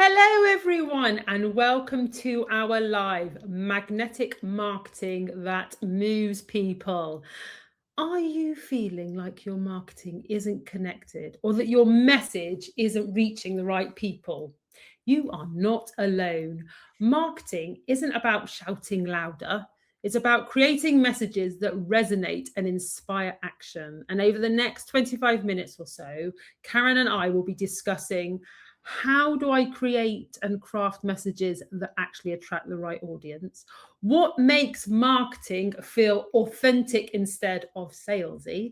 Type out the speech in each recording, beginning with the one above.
Hello, everyone, and welcome to our live Magnetic Marketing That Moves People. Are you feeling like your marketing isn't connected or that your message isn't reaching the right people? You are not alone. Marketing isn't about shouting louder. It's about creating messages that resonate and inspire action. And over the next 25 minutes or so, Karen and I will be discussing how do I create and craft messages that actually attract the right audience? What makes marketing feel authentic instead of salesy?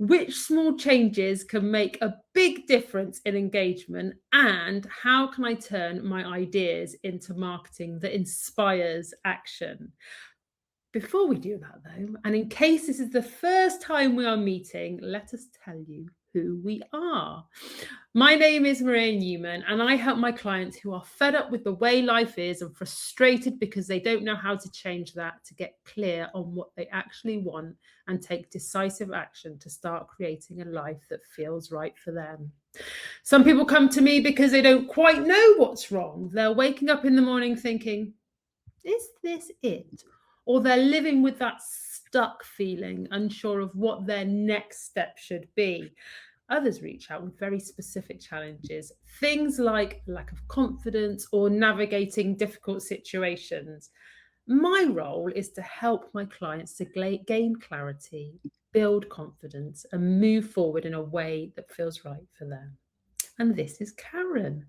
Which small changes can make a big difference in engagement? And how can I turn my ideas into marketing that inspires action? Before we do that, though, and in case this is the first time we are meeting, let us tell you who we are. My name is Maria Newman, and I help my clients who are fed up with the way life is and frustrated because they don't know how to change that to get clear on what they actually want and take decisive action to start creating a life that feels right for them. Some people come to me because they don't quite know what's wrong. They're waking up in the morning thinking, is this it? Or they're living with that stuck feeling, unsure of what their next step should be. Others reach out with very specific challenges, things like lack of confidence or navigating difficult situations. My role is to help my clients to gain clarity, build confidence, and move forward in a way that feels right for them. And this is Karen.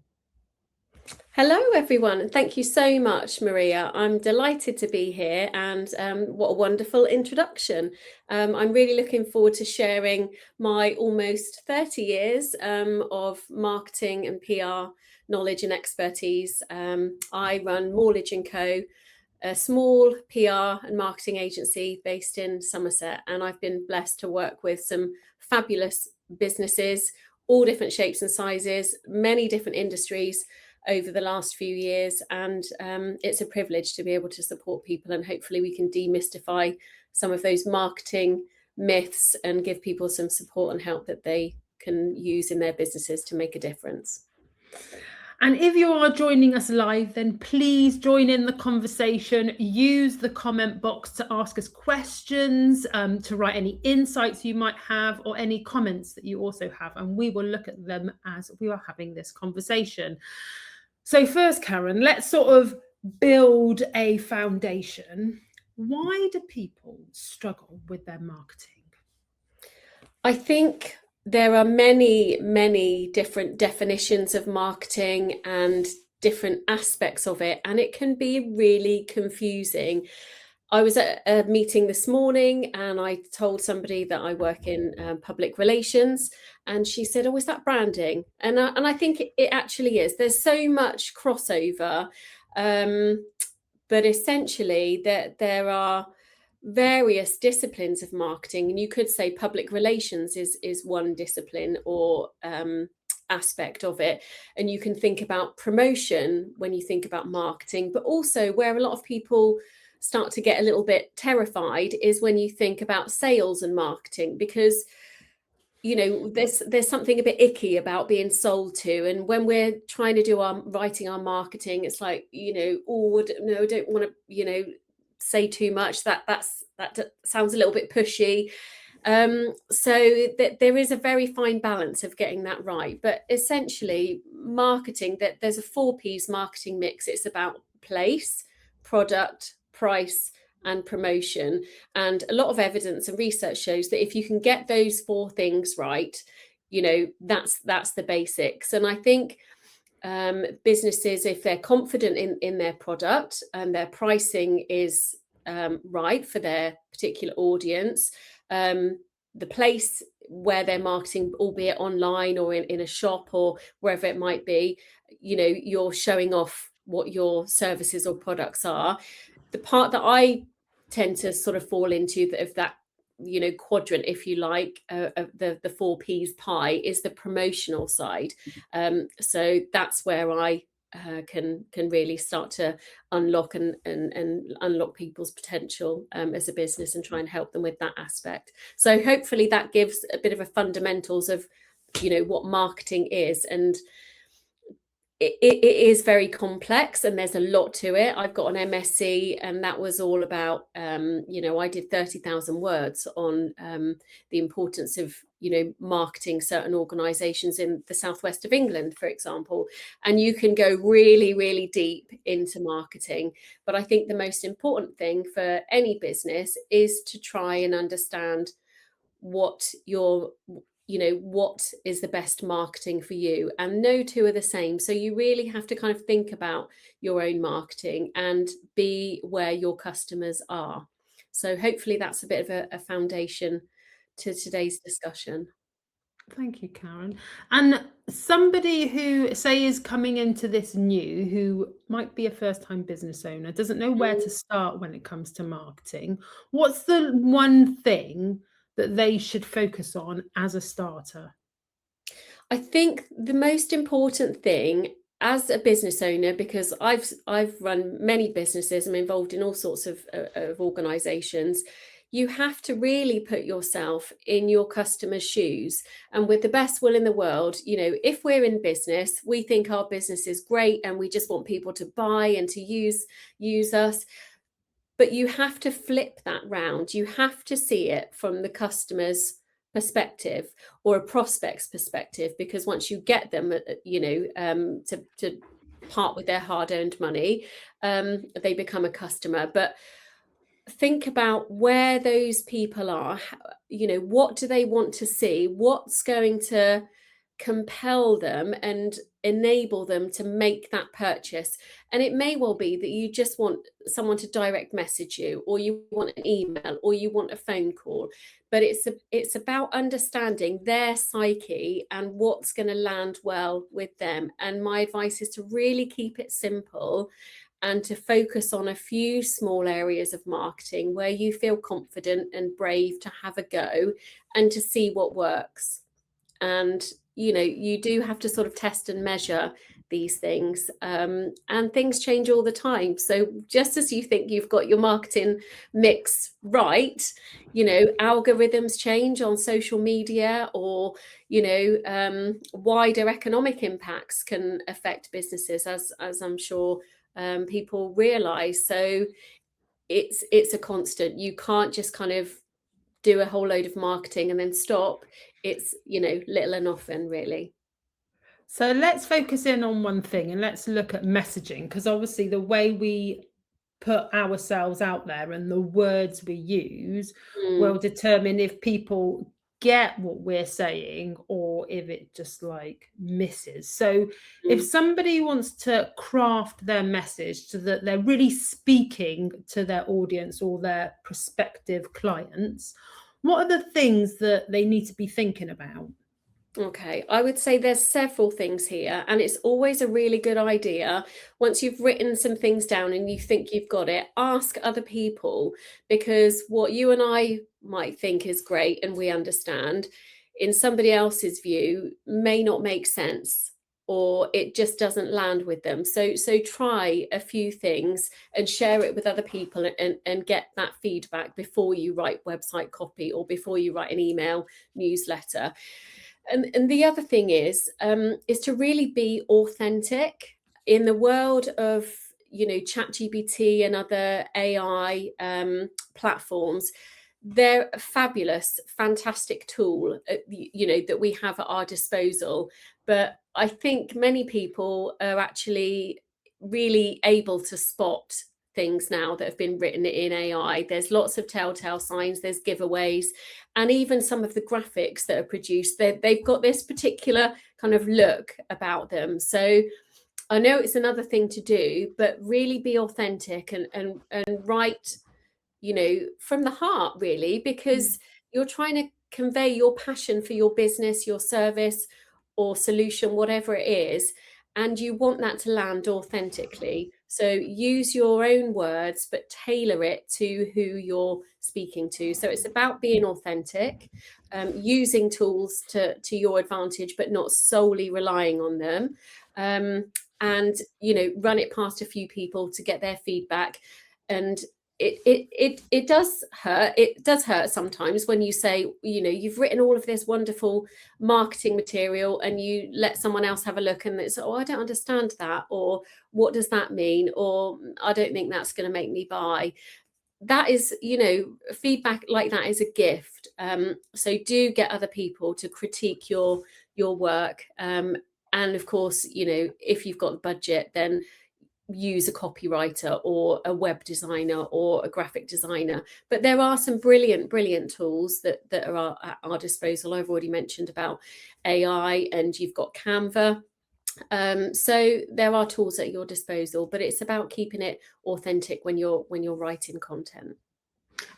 Hello, everyone, and thank you so much, Maria. I'm delighted to be here, and what a wonderful introduction. I'm really looking forward to sharing my almost 30 years of marketing and PR knowledge and expertise. I run Morledge & Co., a small PR and marketing agency based in Somerset, and I've been blessed to work with some fabulous businesses, all different shapes and sizes, many different industries over the last few years, and it's a privilege to be able to support people, and hopefully we can demystify some of those marketing myths and give people some support and help that they can use in their businesses to make a difference. And if you are joining us live, then please join in the conversation. Use the comment box to ask us questions, to write any insights you might have or any comments that you also have. And we will look at them as we are having this conversation. So first, Karen, let's sort of build a foundation. Why do people struggle with their marketing? I think there are many different definitions of marketing and different aspects of it, and it can be really confusing. I was at a meeting this morning and I told somebody that I work in public relations, and she said, "Oh, is that branding?" And I think it actually is. There's so much crossover, but essentially there are various disciplines of marketing, and you could say public relations is one discipline or aspect of it, and you can think about promotion when you think about marketing, but also where a lot of people start to get a little bit terrified is when you think about sales and marketing, because there's something a bit icky about being sold to, and when we're trying to do our writing our marketing, it's like, oh no, I don't want to say too much, that sounds a little bit pushy. So there is a very fine balance of getting that right. But essentially marketing, that there's a 4 P's marketing mix. It's about place, product, price, and promotion. And a lot of evidence and research shows that if you can get those 4 things right, that's the basics. And I think businesses, if they're confident in their product and their pricing is right for their particular audience, the place where they're marketing, albeit online or in a shop or wherever it might be, you're showing off what your services or products are. The part that I tend to sort of fall into of that quadrant, if you like, the 4 P's pie, is the promotional side. So that's where I can really start to unlock and unlock people's potential as a business and try and help them with that aspect. So hopefully that gives a bit of a fundamentals of what marketing is. And it is very complex and there's a lot to it. I've got an MSc and that was all about, I did 30,000 words on the importance of, marketing certain organisations in the southwest of England, for example. And you can go really, really deep into marketing. But I think the most important thing for any business is to try and understand what what is the best marketing for you, and no two are the same. So you really have to kind of think about your own marketing and be where your customers are. So hopefully that's a bit of a foundation to today's discussion. Thank you, Karen. And somebody who, say, is coming into this new, who might be a first-time business owner, doesn't know where to start when it comes to marketing, what's the one thing that they should focus on as a starter? I think the most important thing as a business owner, because I've run many businesses, I'm involved in all sorts of organizations, you have to really put yourself in your customer's shoes. And with the best will in the world, if we're in business, we think our business is great and we just want people to buy and to use us. But you have to flip that round. You have to see it from the customer's perspective or a prospect's perspective, because once you get them, to part with their hard-earned money, they become a customer. But think about where those people are. What do they want to see? What's going to compel them and enable them to make that purchase? And it may well be that you just want someone to direct message you, or you want an email, or you want a phone call. But it's about understanding their psyche and what's going to land well with them. And my advice is to really keep it simple and to focus on a few small areas of marketing where you feel confident and brave to have a go and to see what works. And you do have to sort of test and measure these things, and things change all the time. So just as you think you've got your marketing mix right, algorithms change on social media, or wider economic impacts can affect businesses, as I'm sure people realize. So it's a constant. You can't just kind of do a whole load of marketing and then stop. It's little and often, really. So let's focus in on one thing and let's look at messaging, because obviously the way we put ourselves out there and the words we use will Mm, determine if people get what we're saying or if it just like misses. So if mm. somebody wants to craft their message so that they're really speaking to their audience or their prospective clients, what are the things that they need to be thinking about? Okay, I would say there's several things here, and it's always a really good idea, once you've written some things down and you think you've got it, ask other people, because what you and I might think is great and we understand, in somebody else's view may not make sense, or it just doesn't land with them. So try a few things and share it with other people, and get that feedback before you write website copy or before you write an email newsletter. And the other thing is to really be authentic in the world of ChatGPT and other AI platforms. They're a fabulous, fantastic tool, that we have at our disposal. But I think many people are actually really able to spot things now that have been written in AI. There's lots of telltale signs, there's giveaways, and even some of the graphics that are produced, they've got this particular kind of look about them. So I know it's another thing to do, but really be authentic and write, from the heart, really, because you're trying to convey your passion for your business, your service or solution, whatever it is, and you want that to land authentically. So use your own words, but tailor it to who you're speaking to. So it's about being authentic, using tools to your advantage, but not solely relying on them. And run it past a few people to get their feedback, and it does hurt. It does hurt sometimes when you say, you've written all of this wonderful marketing material and you let someone else have a look and it's, oh, I don't understand that, or what does that mean, or I don't think that's going to make me buy. That is, feedback like that is a gift. So do get other people to critique your work. And of course, if you've got the budget, then use a copywriter or a web designer or a graphic designer. But there are some brilliant tools that are at our disposal. I've already mentioned about AI, and you've got Canva. So there are tools at your disposal, but it's about keeping it authentic when you're writing content.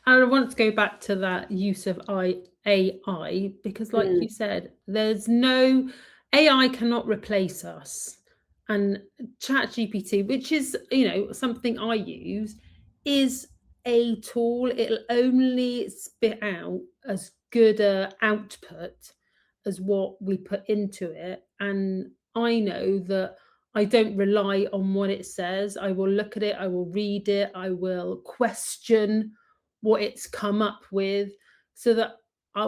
And I want to go back to that use of AI, because like Mm, you said, there's no AI cannot replace us. And ChatGPT, which is, something I use, is a tool. It'll only spit out as good a output as what we put into it. And I know that I don't rely on what it says. I will look at it, I will read it, I will question what it's come up with, so that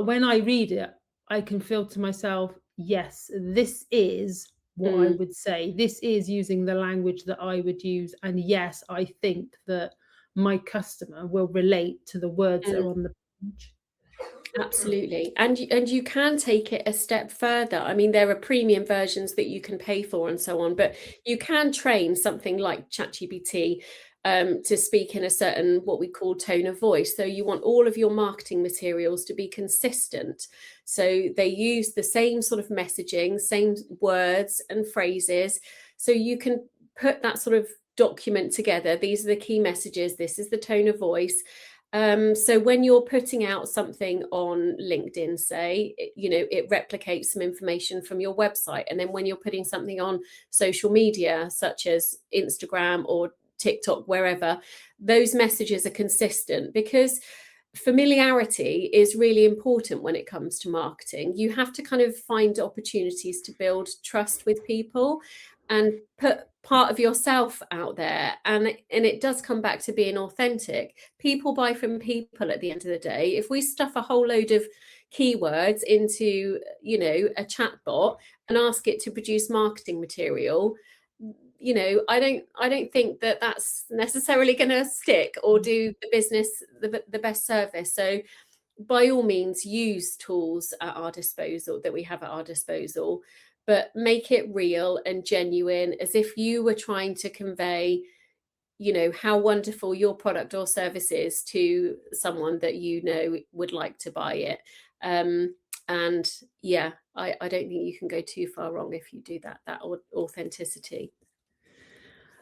when I read it, I can feel to myself, yes, this is what I mm, would say. This is using the language that I would use. And yes, I think that my customer will relate to the words that mm. are on the page. Absolutely. And you can take it a step further. I mean, there are premium versions that you can pay for and so on, but you can train something like ChatGPT to speak in a certain, what we call, tone of voice. So you want all of your marketing materials to be consistent. So they use the same sort of messaging, same words and phrases. So you can put that sort of document together. These are the key messages. This is the tone of voice. So when you're putting out something on LinkedIn, say, it replicates some information from your website. And then when you're putting something on social media, such as Instagram or TikTok, wherever, those messages are consistent, because familiarity is really important when it comes to marketing. You have to kind of find opportunities to build trust with people and put part of yourself out there, and it does come back to being authentic. People buy from people at the end of the day. If we stuff a whole load of keywords into a chat bot and ask it to produce marketing material, I don't think that that's necessarily going to stick or do the business the best service. So by all means, use tools at our disposal that we have at our disposal, but make it real and genuine, as if you were trying to convey, how wonderful your product or service is to someone that would like to buy it. And yeah, I don't think you can go too far wrong if you do that authenticity.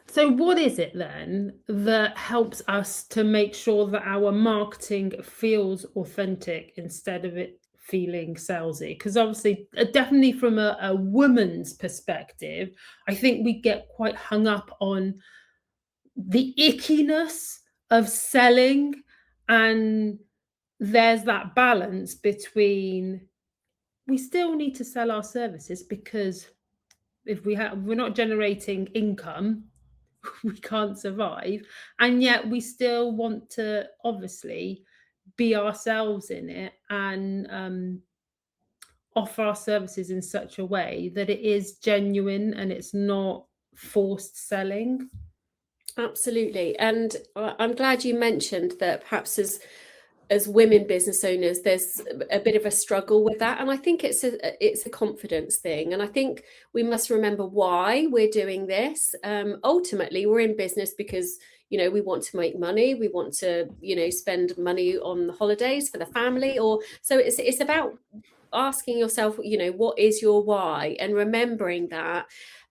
So, what is it then that helps us to make sure that our marketing feels authentic instead of it feeling salesy? Because obviously, definitely from a woman's perspective, I think we get quite hung up on the ickiness of selling, and there's that balance between, we still need to sell our services, because if we're not generating income, we can't survive. And yet we still want to obviously be ourselves in it, and offer our services in such a way that it is genuine and it's not forced selling. Absolutely. And I'm glad you mentioned that perhaps as women business owners, there's a bit of a struggle with that. And I think it's a confidence thing. And I think we must remember why we're doing this. Ultimately, we're in business because, we want to make money. We want to, spend money on the holidays for the family. Or so it's about asking yourself, what is your why, and remembering that.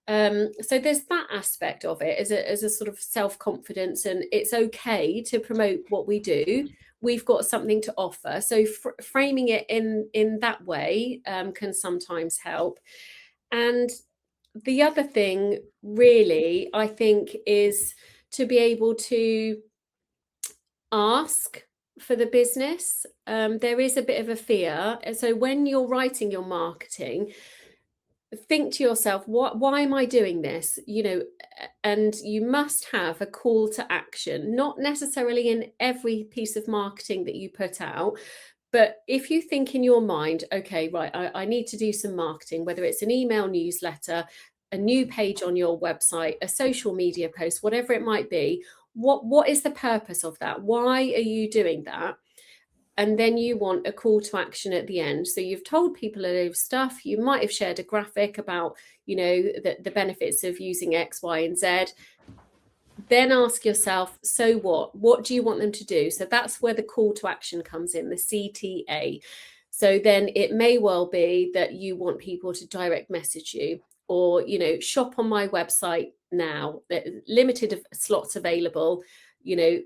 So there's that aspect of it as a sort of self-confidence, and it's okay to promote what we do. We've got something to offer. So framing it in that way can sometimes help. And the other thing, really, I think, is to be able to ask for the business. There is a bit of a fear. And so when you're writing your marketing, think to yourself, why am I doing this? And you must have a call to action, not necessarily in every piece of marketing that you put out. But if you think in your mind, okay, right, I need to do some marketing, whether it's an email newsletter, a new page on your website, a social media post, whatever it might be, what is the purpose of that? Why are you doing that? And then you want a call to action at the end. So you've told people a load of stuff. You might have shared a graphic about, the benefits of using X, Y, and Z. Then ask yourself, so what? What do you want them to do? So that's where the call to action comes in, the CTA. So then it may well be that you want people to direct message you, or, shop on my website now, limited slots available,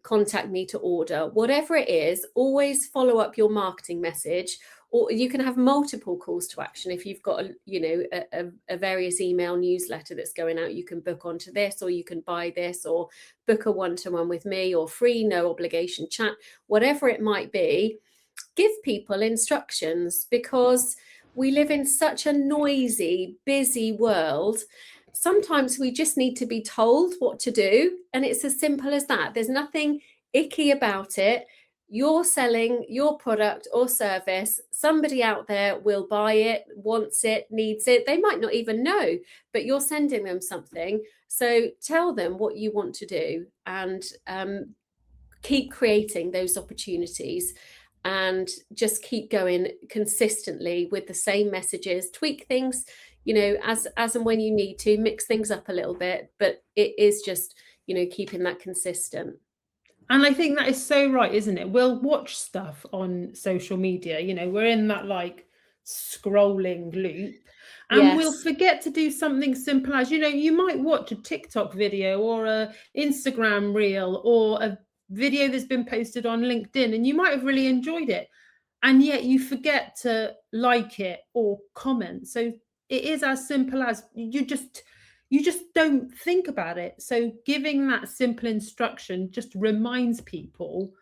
contact me to order. Whatever it is, always follow up your marketing message. Or you can have multiple calls to action. If you've got a various email newsletter that's going out, you can book onto this, or you can buy this, or book a one-to-one with me, or free no obligation chat, whatever it might be. Give people instructions, because we live in such a noisy, busy world. Sometimes we just need to be told what to do, and it's as simple as that. There's nothing icky about it. You're selling your product or service. Somebody out there will buy it, wants it, needs it. They might not even know, but you're sending them something. So tell them what you want to do, and keep creating those opportunities, and just keep going consistently with the same messages. Tweak things, as and when you need to, mix things up a little bit, but it is just, keeping that consistent. And I think that is so right, isn't it? We'll watch stuff on social media, we're in that like scrolling loop, and we'll Yes. forget to do something simple as, you might watch a TikTok video or a Instagram reel or a video that's been posted on LinkedIn, and you might have really enjoyed it, and yet you forget to like it or comment. So it is as simple as you just don't think about it. So giving that simple instruction just reminds people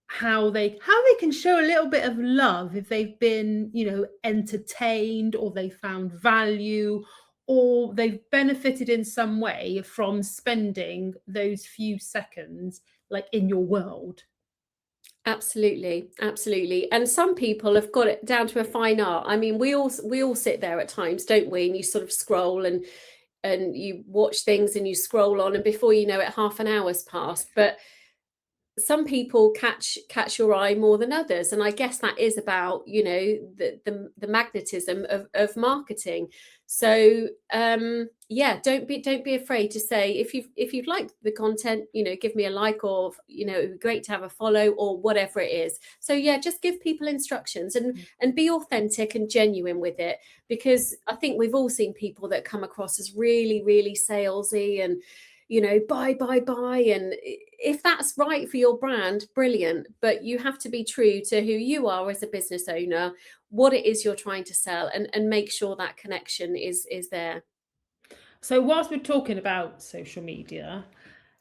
how they can show a little bit of love if they've been, entertained, or they found value, or they've benefited in some way from spending those few seconds like in your world. Absolutely, absolutely. And some people have got it down to a fine art. I mean, we all sit there at times, don't we? And you sort of scroll, and you watch things, and you scroll on, and before you know it, half an hour's passed. But some people catch your eye more than others, and I guess that is about, the magnetism of marketing. So yeah, don't be afraid to say, if you've liked the content, give me a like, or it would be great to have a follow, or whatever it is. So yeah, just give people instructions, and be authentic and genuine with it, because I think we've all seen people that come across as really, really salesy, and buy, and if that's right for your brand, brilliant. But you have to be true to who you are as a business owner, what it is you're trying to sell, and make sure that connection is there. So whilst we're talking about social media,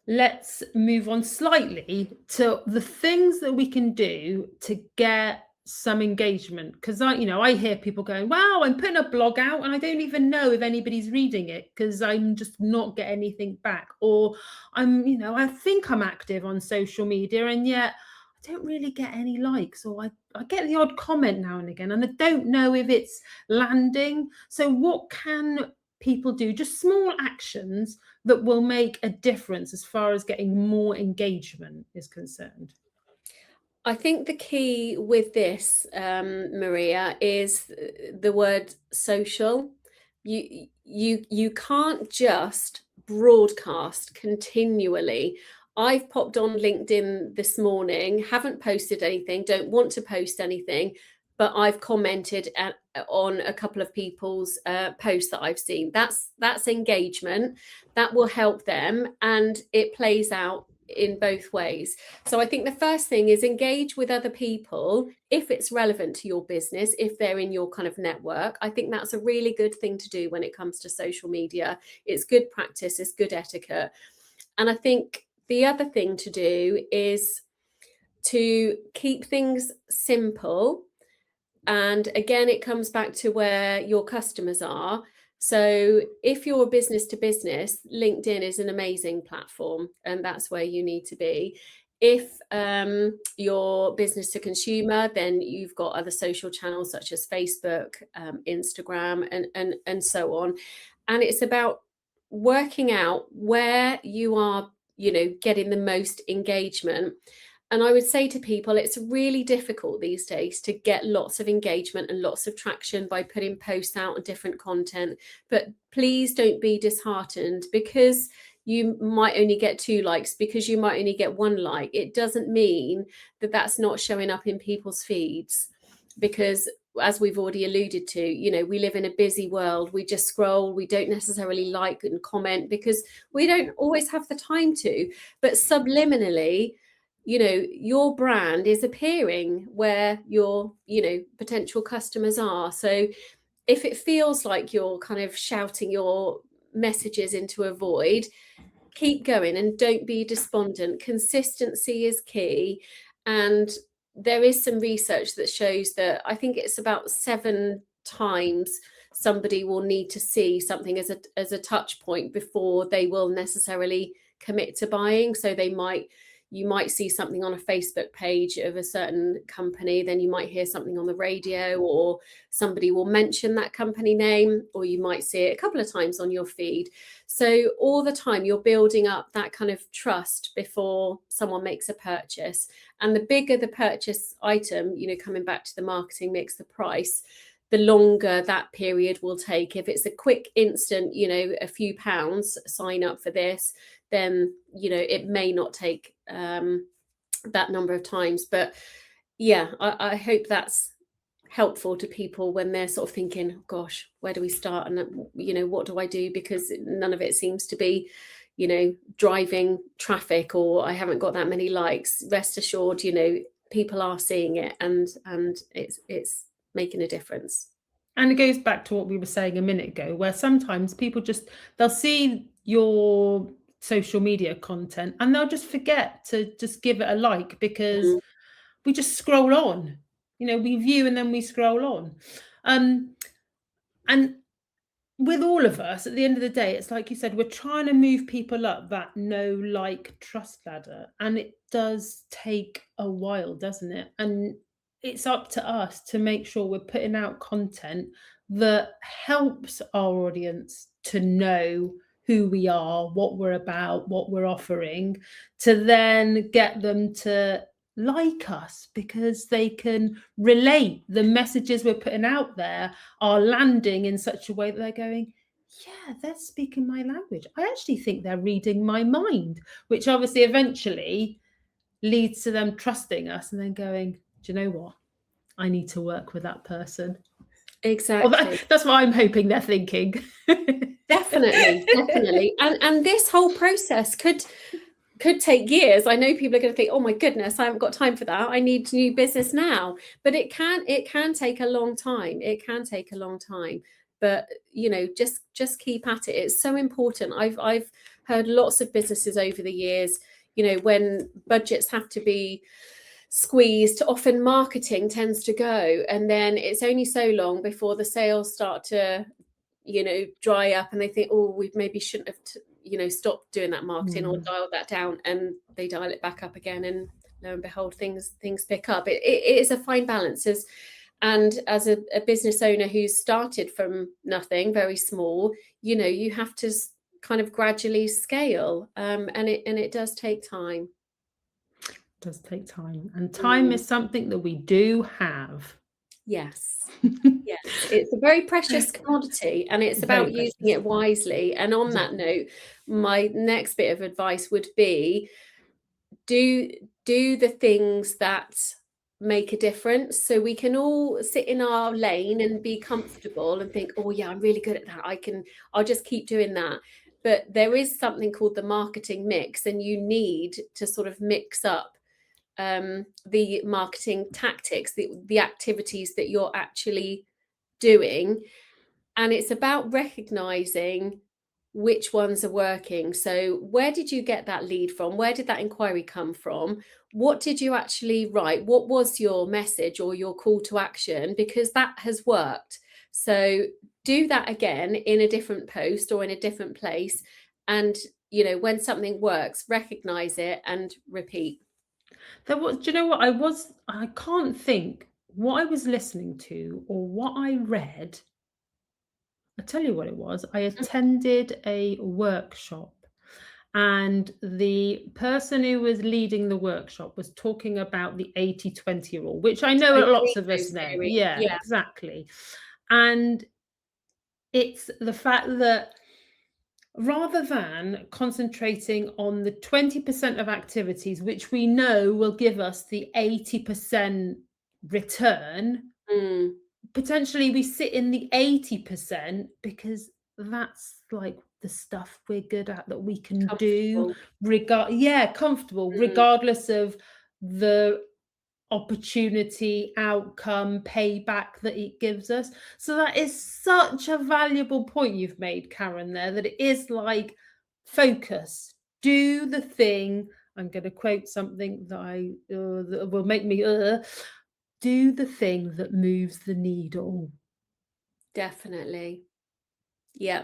let's move on slightly to the things that we can do to get some engagement. Because I hear people going, wow, I'm putting a blog out and I don't even know if anybody's reading it because I'm just not getting anything back. Or I think I'm active on social media, and yet I don't really get any likes, or I get the odd comment now and again, and I don't know if it's landing. So what can people do? Just small actions that will make a difference as far as getting more engagement is concerned. I think the key with this, Maria, is the word social. You can't just broadcast continually. I've popped on LinkedIn this morning, haven't posted anything, don't want to post anything, but I've commented on a couple of people's posts that I've seen. That's engagement. That will help them, and it plays out in both ways. So I think the first thing is engage with other people if it's relevant to your business, if they're in your kind of network. I think that's a really good thing to do when it comes to social media. It's good practice, it's good etiquette. And I think the other thing to do is to keep things simple. And again, it comes back to where your customers are. So if you're business to business, LinkedIn is an amazing platform, and that's where you need to be. If you're business to consumer, then you've got other social channels such as Facebook, Instagram, and so on. And it's about working out where you are, getting the most engagement. And I would say to people, it's really difficult these days to get lots of engagement and lots of traction by putting posts out and different content. But please don't be disheartened because you might only get 2 likes, because you might only get 1 like. It doesn't mean that that's not showing up in people's feeds, because as we've already alluded to, we live in a busy world. We just scroll. We don't necessarily like and comment because we don't always have the time to. But subliminally, your brand is appearing where your, potential customers are. So if it feels like you're kind of shouting your messages into a void, keep going and don't be despondent. Consistency is key. And there is some research that shows that I think it's about 7 times somebody will need to see something as a touch point before they will necessarily commit to buying. So you might see something on a Facebook page of a certain company, then you might hear something on the radio, or somebody will mention that company name, or you might see it a couple of times on your feed. So all the time you're building up that kind of trust before someone makes a purchase. And the bigger the purchase item, coming back to the marketing mix, the price, the longer that period will take. If it's a quick instant, a few pounds, sign up for this, then it may not take that number of times. But yeah, I hope that's helpful to people when they're sort of thinking, gosh, where do we start, and what do I do, because none of it seems to be driving traffic, or I haven't got that many likes. Rest assured, people are seeing it, and it's making a difference. And it goes back to what we were saying a minute ago, where sometimes people they'll see your social media content and they'll just forget to just give it a like, because we just scroll on. We view and then we scroll on. And with all of us, at the end of the day, it's like you said, we're trying to move people up that know, like, trust ladder. And it does take a while, doesn't it? And it's up to us to make sure we're putting out content that helps our audience to know who we are, what we're about, what we're offering, to then get them to like us, because they can relate. The messages we're putting out there are landing in such a way that they're going, yeah, they're speaking my language. I actually think they're reading my mind, which obviously eventually leads to them trusting us and then going, do you know what? I need to work with that person. Exactly. Well, that's what I'm hoping they're thinking. Definitely. And this whole process could take years. I know people are going to think, oh my goodness, I haven't got time for that. I need new business now. But it can take a long time. It can take a long time. But just keep at it. It's so important. I've heard lots of businesses over the years, when budgets have to be squeezed, often marketing tends to go, and then it's only so long before the sales start to dry up, and they think, oh, we maybe shouldn't have stopped doing that marketing or dialed that down, and they dial it back up again, and lo and behold, things pick up. It is a fine balance. And as a business owner who's started from nothing, very small, you have to kind of gradually scale, and it does take time. It does take time, and time is something that we do have. Yes. Yes, it's a very precious commodity, and it's about using it wisely. And on that note, my next bit of advice would be, do the things that make a difference. So we can all sit in our lane and be comfortable and think, oh yeah, I'm really good at that, I'll just keep doing that. But there is something called the marketing mix, and you need to sort of mix up the marketing tactics, the activities that you're actually doing. And it's about recognizing which ones are working. So where did you get that lead from? Where did that inquiry come from? What did you actually write? What was your message or your call to action? Because that has worked. So do that again in a different post or in a different place. And, when something works, recognize it and repeat. Do you know what I can't think what I was listening to or what I read. I tell you what it was. I attended a workshop, and the person who was leading the workshop was talking about the 80-20 rule, which I know lots of Tomato us know. theory. Yeah, Yeah. exactly. And it's the fact that rather than concentrating on the 20% of activities which we know will give us the 80% return, Mm, potentially we sit in the 80% because that's like the stuff we're good at, that we can do comfortable. comfortable Mm, regardless of the opportunity, outcome, payback that it gives us. So that is such a valuable point you've made, Karen, there, that it is like focus, do the thing. I'm going to quote something that will make me do the thing that moves the needle. definitely. Yeah.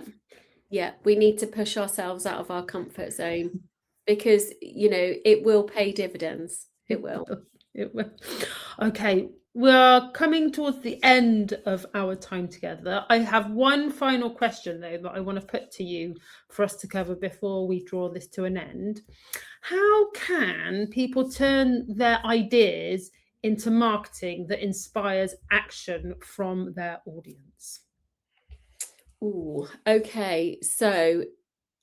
Yeah. We need to push ourselves out of our comfort zone because, it will pay dividends. It It will. will. It will. Okay, we're coming towards the end of our time together. I have one final question, though, that I want to put to you for us to cover before we draw this to an end. How can people turn their ideas into marketing that inspires action from their audience? Ooh, okay. So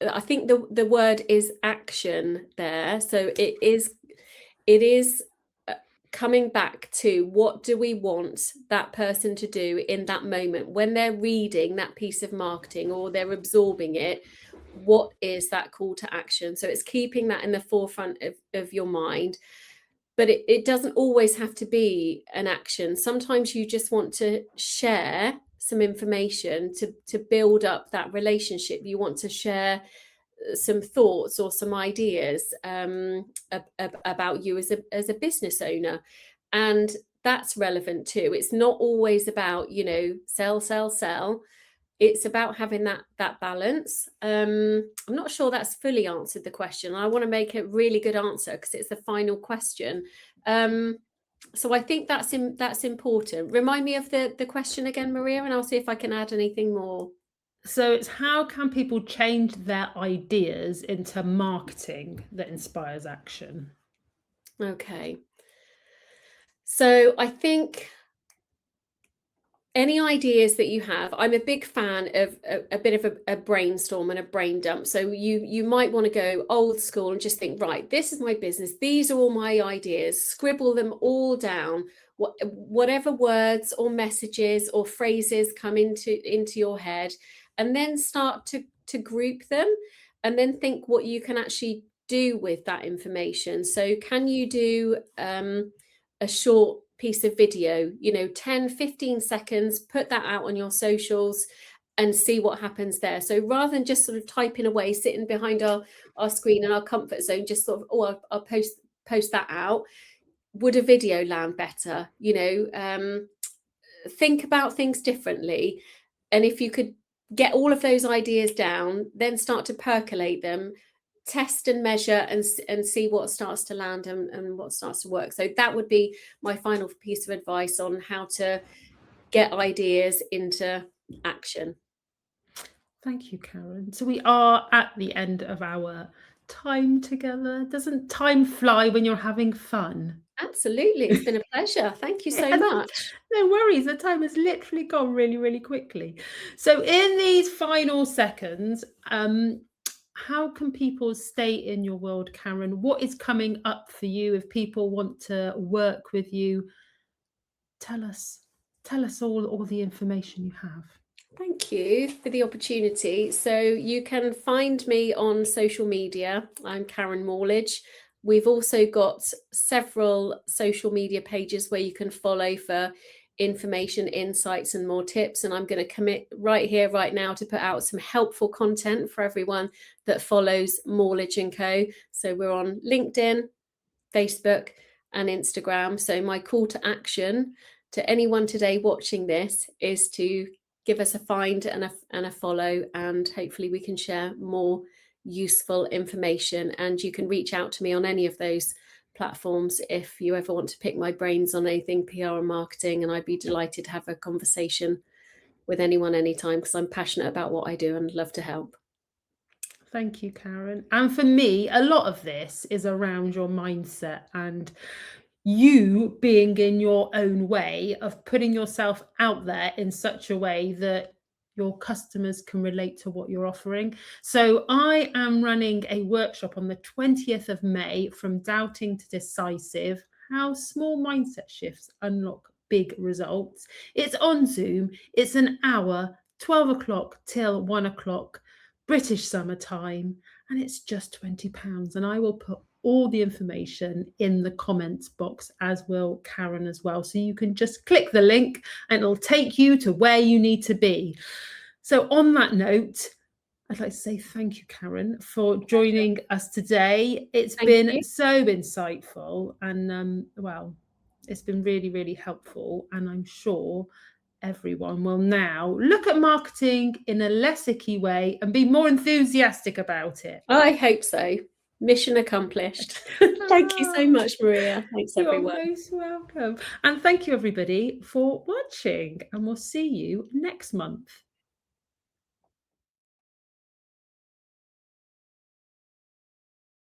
I think the word is action there. So it is uh, coming back to, what do we want that person to do in that moment when they're reading that piece of marketing or they're absorbing it. What is that call to action? So it's keeping that in the forefront of your mind, but it doesn't always have to be an action. Sometimes you just want to share some information to build up that relationship. You want to share some thoughts or some ideas, about you as a business owner, and that's relevant too. It's not always about, sell, sell, sell. It's about having that balance. I'm not sure that's fully answered the question. I want to make a really good answer because it's the final question. Um, so I think that's important. Remind me of the question again, Maria, and I'll see if I can add anything more. So it's how can people change their ideas into marketing that inspires action? Okay. So I think any ideas that you have, I'm a big fan of a bit of a brainstorm and a brain dump. So you might want to go old school and just think, right, this is my business, these are all my ideas, scribble them all down. Whatever words or messages or phrases come into your head, and then start to group them, and then think what you can actually do with that information. So can you do a short piece of video, 10-15 seconds, put that out on your socials and see what happens there. So rather than just sort of typing away, sitting behind our screen in our comfort zone, just sort of, I'll post that out, would a video land better? Think about things differently. And if you could get all of those ideas down, then start to percolate them, test and measure, and see what starts to land and what starts to work. So that would be my final piece of advice on how to get ideas into action. Thank you, Karen. So we are at the end of our time together. Doesn't time fly when you're having fun? Absolutely. It's been a pleasure. Thank you so Yes, much. no worries. The time has literally gone really, really quickly. So in these final seconds, how can people stay in your world, Karen? What is coming up for you if people want to work with you? Tell us. Tell us all the information you have. Thank you for the opportunity. So you can find me on social media. I'm Karen Morledge. We've also got several social media pages where you can follow for information, insights, and more tips. And I'm going to commit right here, right now, to put out some helpful content for everyone that follows Morledge & Co. So we're on LinkedIn, Facebook, and Instagram. So my call to action to anyone today watching this is to give us a find and a follow, and hopefully we can share more useful information. And you can reach out to me on any of those platforms if you ever want to pick my brains on anything PR and marketing, and I'd be delighted to have a conversation with anyone anytime, because I'm passionate about what I do and love to help. Thank you, Karen. And for me, a lot of this is around your mindset and you being in your own way of putting yourself out there in such a way that your customers can relate to what you're offering. So I am running a workshop on the 20th of May, from doubting to decisive: how small mindset shifts unlock big results. It's on Zoom. It's an hour, 12 o'clock till 1 o'clock, British summertime, and it's just £20. And I will put all the information in the comments box, as will Karen as well. So you can just click the link and it'll take you to where you need to be. So on that note, I'd like to say thank you, Karen, for joining us today. It's Thank been you. so insightful and, well, it's been really, really helpful. And I'm sure everyone will now look at marketing in a less icky way and be more enthusiastic about it. I hope so. Mission accomplished. Thank you so much, Maria. Thanks, You're everyone. most welcome. And thank you, everybody, for watching. And we'll see you next month.